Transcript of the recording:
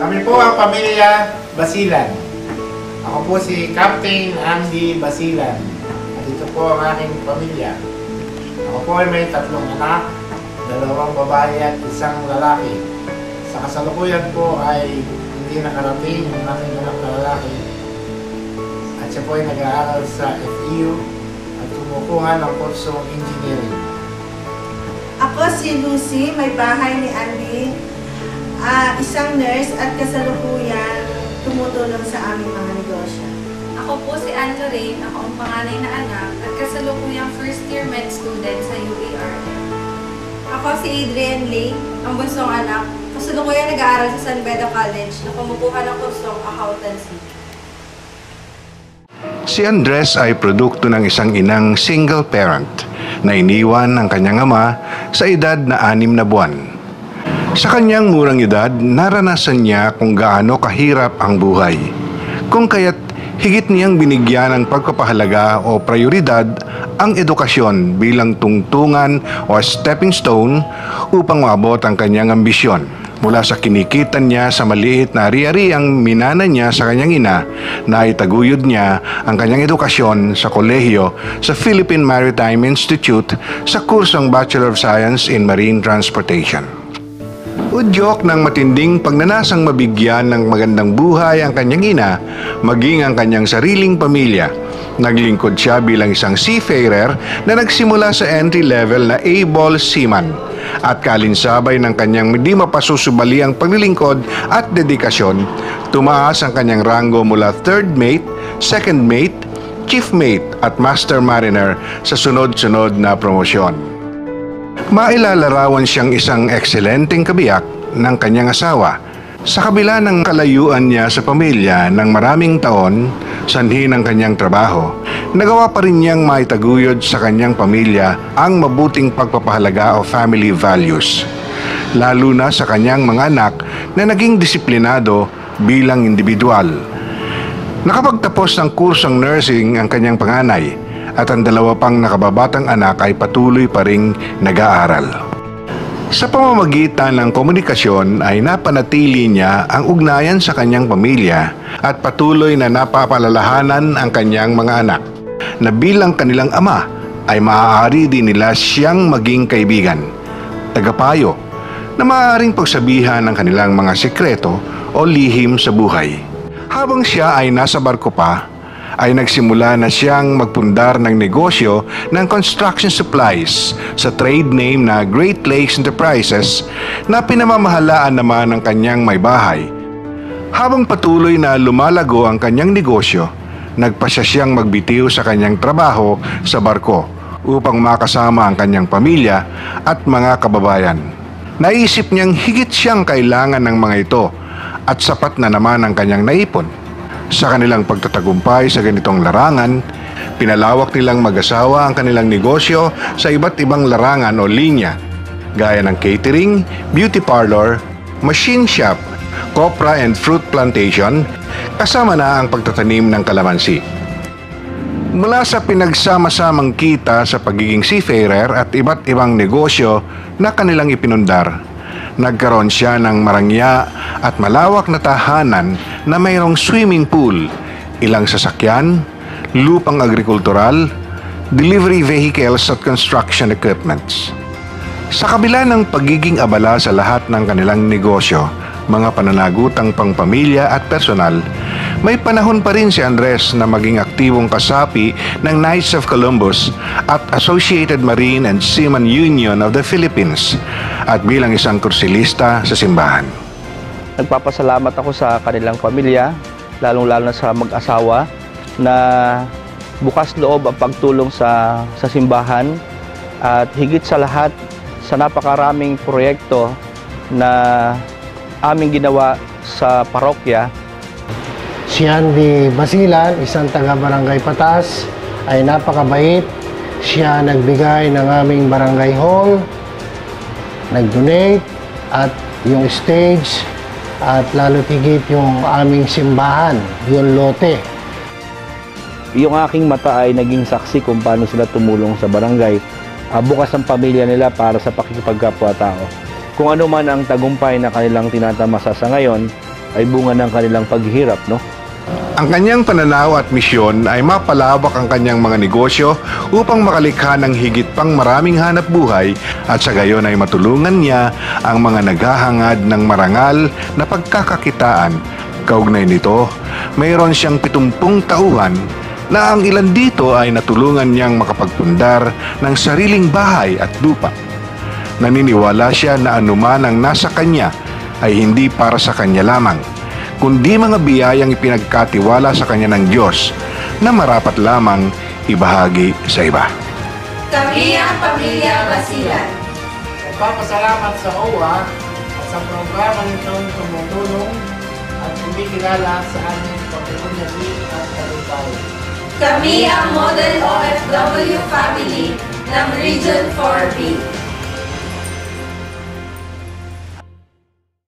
Kami po ang pamilya Basilan. Ako po si Captain Andy Basilan. At ito po ang aking pamilya. Ako po ay may 3 anak, 2 babae at 1 lalaki. Sa kasalukuyan po ay hindi nakarating yung aking anak na lalaki. At siya po ay nag-aaral sa FEU at kumukuha ng kursong engineering. Ako si Lucy, may bahay ni Andy, isang nurse at kasalukuyan tumutulong sa aming mga negosyo. Ako po si Anne Lorraine, ako ang panganay na anak at kasalukuyang first year med student sa UARM. Ako si Adrienne Lee, ang bunsong anak, kasalukuyang nag-aaral sa San Beda College na kumukuha ng kursong accountancy. Si Andres ay produkto ng isang inang single parent na iniwan ang kanyang ama sa edad na 6 na buwan. Sa kanyang murang edad, naranasan niya kung gaano kahirap ang buhay. Kung kaya't higit niyang binigyan ng pagpapahalaga o prioridad ang edukasyon bilang tungtungan o stepping stone upang maabot ang kanyang ambisyon. Mula sa kinikitan niya sa maliit na ari-ariang minana niya sa kanyang ina, na itaguyod niya ang kanyang edukasyon sa kolehiyo sa Philippine Maritime Institute sa kursong Bachelor of Science in Marine Transportation. Udyok ng matinding pagnanasang mabigyan ng magandang buhay ang kanyang ina, maging ang kanyang sariling pamilya. Naglingkod siya bilang isang seafarer na nagsimula sa entry-level na able seaman. At kalinsabay ng kanyang hindi mapasusubali ang paglilingkod at dedikasyon, tumaas ang kanyang ranggo mula 3rd mate, 2nd mate, chief mate at master mariner sa sunod-sunod na promosyon. Mailalarawan siyang isang ekselenteng kabiyak ng kanyang asawa. Sa kabila ng kalayuan niya sa pamilya ng maraming taon, sanhi ng kanyang trabaho, nagawa pa rin niyang maitaguyod sa kanyang pamilya ang mabuting pagpapahalaga o family values. Lalo na sa kanyang mga anak na naging disiplinado bilang individual. Nakapagtapos ng kursong nursing ang kanyang panganay at ang 2 pang nakababatang anak ay patuloy pa ring nag-aaral. Sa pamamagitan ng komunikasyon ay napanatili niya ang ugnayan sa kanyang pamilya at patuloy na napapalalahanan ang kanyang mga anak na bilang kanilang ama ay maaari din nila siyang maging kaibigan, tagapayo, na maaaring pagsabihan ng kanilang mga sekreto o lihim sa buhay. Habang siya ay nasa barko pa, ay nagsimula na siyang magpundar ng negosyo ng construction supplies sa trade name na Great Lakes Enterprises na pinamamahalaan naman ng kanyang may bahay. Habang patuloy na lumalago ang kanyang negosyo, nagpasya siyang magbitiw sa kanyang trabaho sa barko upang makasama ang kanyang pamilya at mga kababayan. Naisip niyang higit siyang kailangan ng mga ito at sapat na naman ang kanyang naipon. Sa kanilang pagtatagumpay sa ganitong larangan, pinalawak nilang mag-asawa ang kanilang negosyo sa iba't ibang larangan o linya, gaya ng catering, beauty parlor, machine shop, copra and fruit plantation, kasama na ang pagtatanim ng kalamansi. Mula sa pinagsama-samang kita sa pagiging seafarer at iba't ibang negosyo na kanilang ipinundar, nagkaroon siya ng marangya at malawak na tahanan na mayroong swimming pool, ilang sasakyan, lupang agrikultural, delivery vehicles at construction equipments. Sa kabila ng pagiging abala sa lahat ng kanilang negosyo, mga pananagutang pangpamilya at personal, may panahon pa rin si Andres na maging aktibong kasapi ng Knights of Columbus at Associated Marine and Seaman Union of the Philippines at bilang isang kursilista sa simbahan. Nagpapasalamat ako sa kanilang pamilya, lalong-lalo na sa mag-asawa na bukas loob ang pagtulong sa simbahan at higit sa lahat sa napakaraming proyekto na aming ginawa sa parokya. Si Andy Basilan, isang taga-barangay Patas, ay napakabait. Siya nagbigay ng aming barangay hall, nag-donate, at yung stage, at lalo tigit yung aming simbahan, yung lote. Yung aking mata ay naging saksi kung paano sila tumulong sa barangay. Bukas ang pamilya nila para sa pakikipagkapwa-tao. Kung ano man ang tagumpay na kanilang tinatamasa sa ngayon, ay bunga ng kanilang paghihirap, no? Ang kanyang pananaw at misyon ay mapalawak ang kanyang mga negosyo upang makalikha ng higit pang maraming hanap buhay at sa gayon ay matulungan niya ang mga naghahangad ng marangal na pagkakakitaan. Kaugnay nito, mayroon siyang 70 tauhan na ang ilan dito ay natulungan niyang makapagpundar ng sariling bahay at lupa. Naniniwala siya na anuman ang nasa kanya ay hindi para sa kanya lamang, kundi mga biyayang ipinagkatiwala sa kanya ng Diyos na marapat lamang ibahagi sa iba. Kami ang Pamilya Basilan. Nagpapasalamat sa OWA at sa programa nitong tumutulong at kumikilala sa aming pagkukunyagi at talumpay. Kami ang Model OFW Family ng Region 4B.